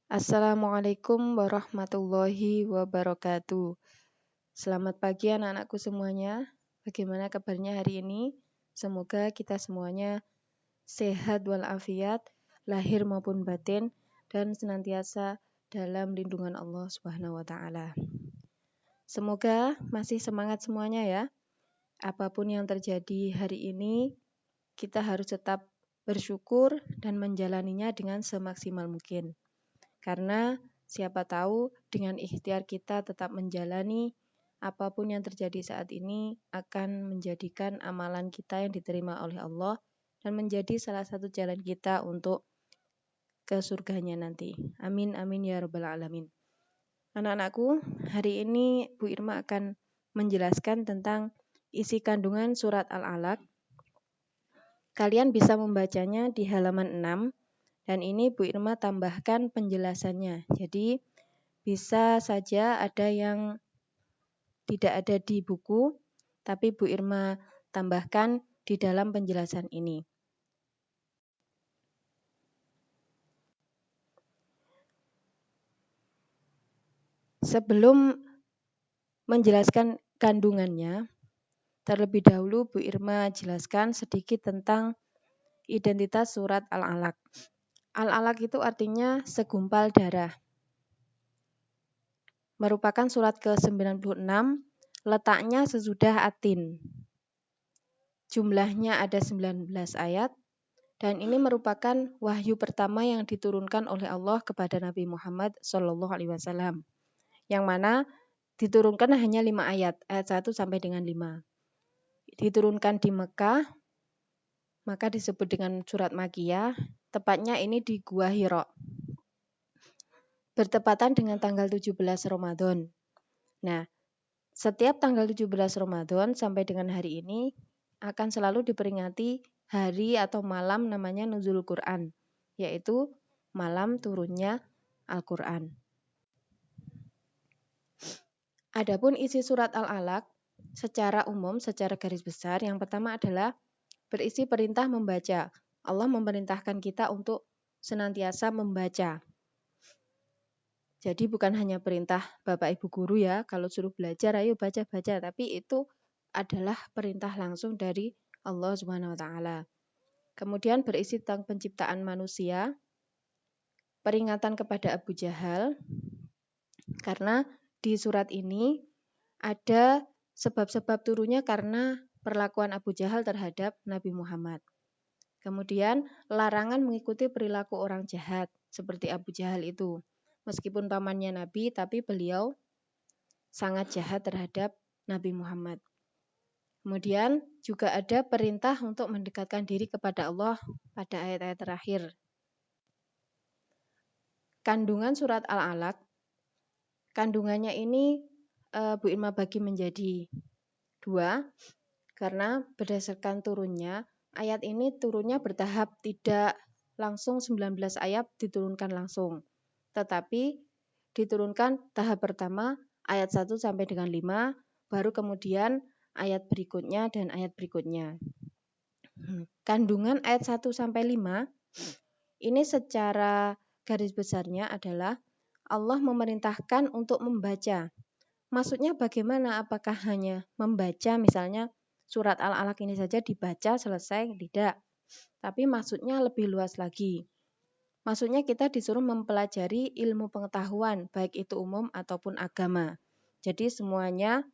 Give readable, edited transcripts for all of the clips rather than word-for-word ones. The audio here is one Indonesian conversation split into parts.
Assalamualaikum warahmatullahi wabarakatuh. Selamat pagi anak-anakku semuanya. Bagaimana kabarnya hari ini? Semoga kita semuanya sehat walafiat, lahir maupun batin, dan senantiasa dalam lindungan Allah Subhanahu wa taala. Semoga masih semangat semuanya ya. Apapun yang terjadi hari ini, kita harus tetap bersyukur dan menjalaninya dengan semaksimal mungkin. Karena siapa tahu dengan ikhtiar kita tetap menjalani apapun yang terjadi saat ini akan menjadikan amalan kita yang diterima oleh Allah dan menjadi salah satu jalan kita untuk ke surganya nanti. Amin amin ya rabbal alamin. Anak-anakku, hari ini Bu Irma akan menjelaskan tentang isi kandungan surat Al-Alaq. Kalian bisa membacanya di halaman 6. Dan ini Bu Irma tambahkan penjelasannya. Jadi bisa saja ada yang tidak ada di buku, tapi Bu Irma tambahkan di dalam penjelasan ini. Sebelum menjelaskan kandungannya, terlebih dahulu Bu Irma jelaskan sedikit tentang identitas surat Al-Alaq. Al-Alaq itu artinya segumpal darah. Merupakan surat ke-96, letaknya sesudah Atin. Jumlahnya ada 19 ayat, dan ini merupakan wahyu pertama yang diturunkan oleh Allah kepada Nabi Muhammad SAW. Yang mana diturunkan hanya 5 ayat 1 sampai dengan 5. Diturunkan di Mekah, maka disebut dengan surat Makkiyah, tepatnya ini di Gua Hira. Bertepatan dengan tanggal 17 Ramadan. Nah, setiap tanggal 17 Ramadan sampai dengan hari ini akan selalu diperingati hari atau malam namanya Nuzul Quran, yaitu malam turunnya Al-Quran. Adapun isi surat Al-Alaq secara umum, secara garis besar, yang pertama adalah berisi perintah membaca. Allah memerintahkan kita untuk senantiasa membaca. Jadi bukan hanya perintah Bapak Ibu guru ya, kalau suruh belajar ayo baca-baca, tapi itu adalah perintah langsung dari Allah Subhanahu wa taala. Kemudian berisi tentang penciptaan manusia, peringatan kepada Abu Jahal, karena di surat ini ada sebab-sebab turunnya karena perlakuan Abu Jahal terhadap Nabi Muhammad. Kemudian larangan mengikuti perilaku orang jahat seperti Abu Jahal itu. Meskipun pamannya Nabi, tapi beliau sangat jahat terhadap Nabi Muhammad. Kemudian juga ada perintah untuk mendekatkan diri kepada Allah pada ayat-ayat terakhir. Kandungan surat Al-Alaq, kandungannya ini Bu Irma bagi menjadi 2, karena berdasarkan turunnya, ayat ini turunnya bertahap, tidak langsung 19 ayat diturunkan langsung. Tetapi diturunkan tahap pertama ayat 1 sampai dengan 5, baru kemudian ayat berikutnya dan ayat berikutnya. Kandungan ayat 1 sampai 5 ini secara garis besarnya adalah Allah memerintahkan untuk membaca. Maksudnya bagaimana? Apakah hanya membaca misalnya surat Al-Alaq ini saja dibaca selesai? Tidak. Tapi maksudnya lebih luas lagi. Maksudnya kita disuruh mempelajari ilmu pengetahuan, baik itu umum ataupun agama. Jadi semuanya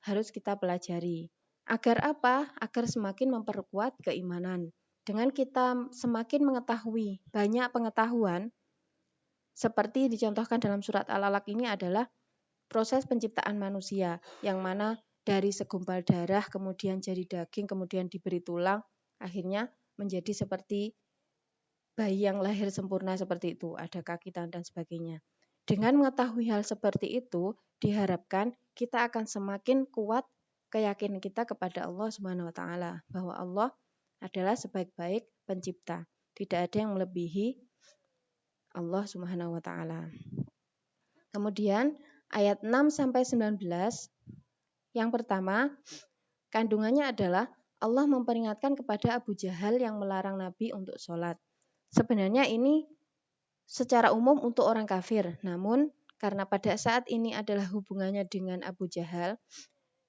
harus kita pelajari. Agar apa? Agar semakin memperkuat keimanan. Dengan kita semakin mengetahui banyak pengetahuan, seperti dicontohkan dalam surat Al-Alaq ini adalah proses penciptaan manusia, yang mana dari segumpal darah, kemudian jadi daging, kemudian diberi tulang, akhirnya menjadi seperti bayi yang lahir sempurna seperti itu, ada kaki, tangan, dan sebagainya. Dengan mengetahui hal seperti itu, diharapkan kita akan semakin kuat keyakinan kita kepada Allah Subhanahu wa taala, bahwa Allah adalah sebaik-baik pencipta. Tidak ada yang melebihi Allah Subhanahu wa taala. Kemudian ayat 6 sampai 19, yang pertama, kandungannya adalah Allah memperingatkan kepada Abu Jahal yang melarang Nabi untuk sholat. Sebenarnya ini secara umum untuk orang kafir. Namun karena pada saat ini adalah hubungannya dengan Abu Jahal,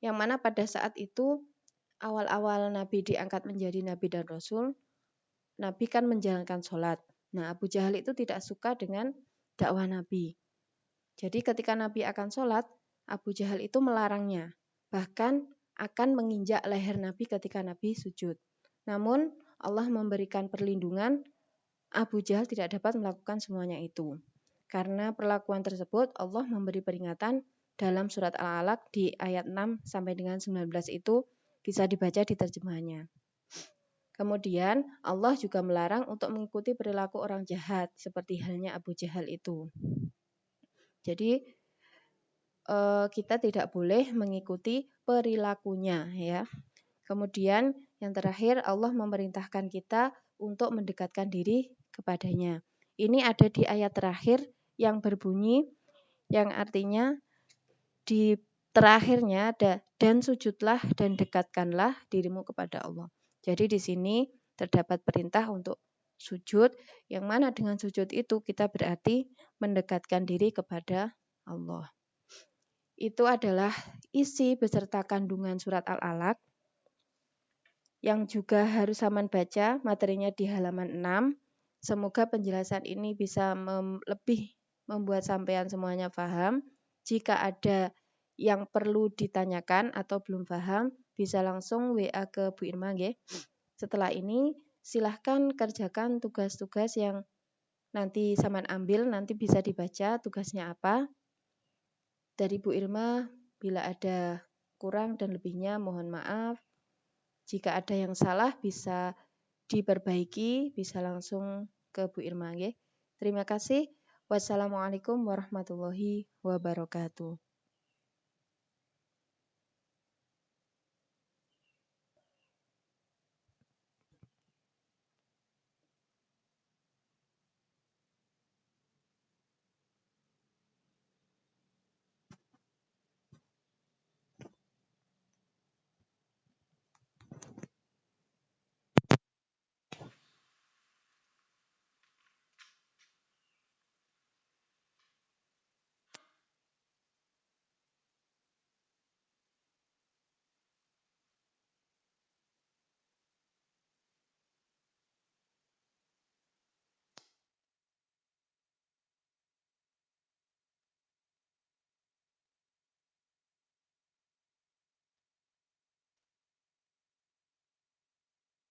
yang mana pada saat itu awal-awal Nabi diangkat menjadi Nabi dan Rasul, Nabi kan menjalankan sholat. Nah, Abu Jahal itu tidak suka dengan dakwah Nabi. Jadi ketika Nabi akan sholat, Abu Jahal itu melarangnya. Bahkan akan menginjak leher Nabi ketika Nabi sujud. Namun Allah memberikan perlindungan, Abu Jahal tidak dapat melakukan semuanya itu. Karena perlakuan tersebut Allah memberi peringatan dalam surat Al-Alaq di ayat 6 sampai dengan 19 itu bisa dibaca di terjemahannya. Kemudian Allah juga melarang untuk mengikuti perilaku orang jahat seperti halnya Abu Jahal itu. Jadi kita tidak boleh mengikuti perilakunya ya. Kemudian yang terakhir Allah memerintahkan kita untuk mendekatkan diri kepadanya. Ini ada di ayat terakhir yang berbunyi yang artinya di terakhirnya ada dan sujudlah dan dekatkanlah dirimu kepada Allah. Jadi di sini terdapat perintah untuk sujud, yang mana dengan sujud itu kita berarti mendekatkan diri kepada Allah. Itu adalah isi beserta kandungan surat Al-Alaq yang juga harus Saman baca, materinya di halaman 6. Semoga penjelasan ini bisa lebih membuat sampean semuanya paham. Jika ada yang perlu ditanyakan atau belum paham, bisa langsung WA ke Bu Irma nggih. Setelah ini silahkan kerjakan tugas-tugas yang nanti Saman ambil, nanti bisa dibaca tugasnya apa. Dari Bu Irma, bila ada kurang dan lebihnya mohon maaf. Jika ada yang salah bisa diperbaiki, bisa langsung ke Bu Irma nggih. Terima kasih. Wassalamualaikum warahmatullahi wabarakatuh.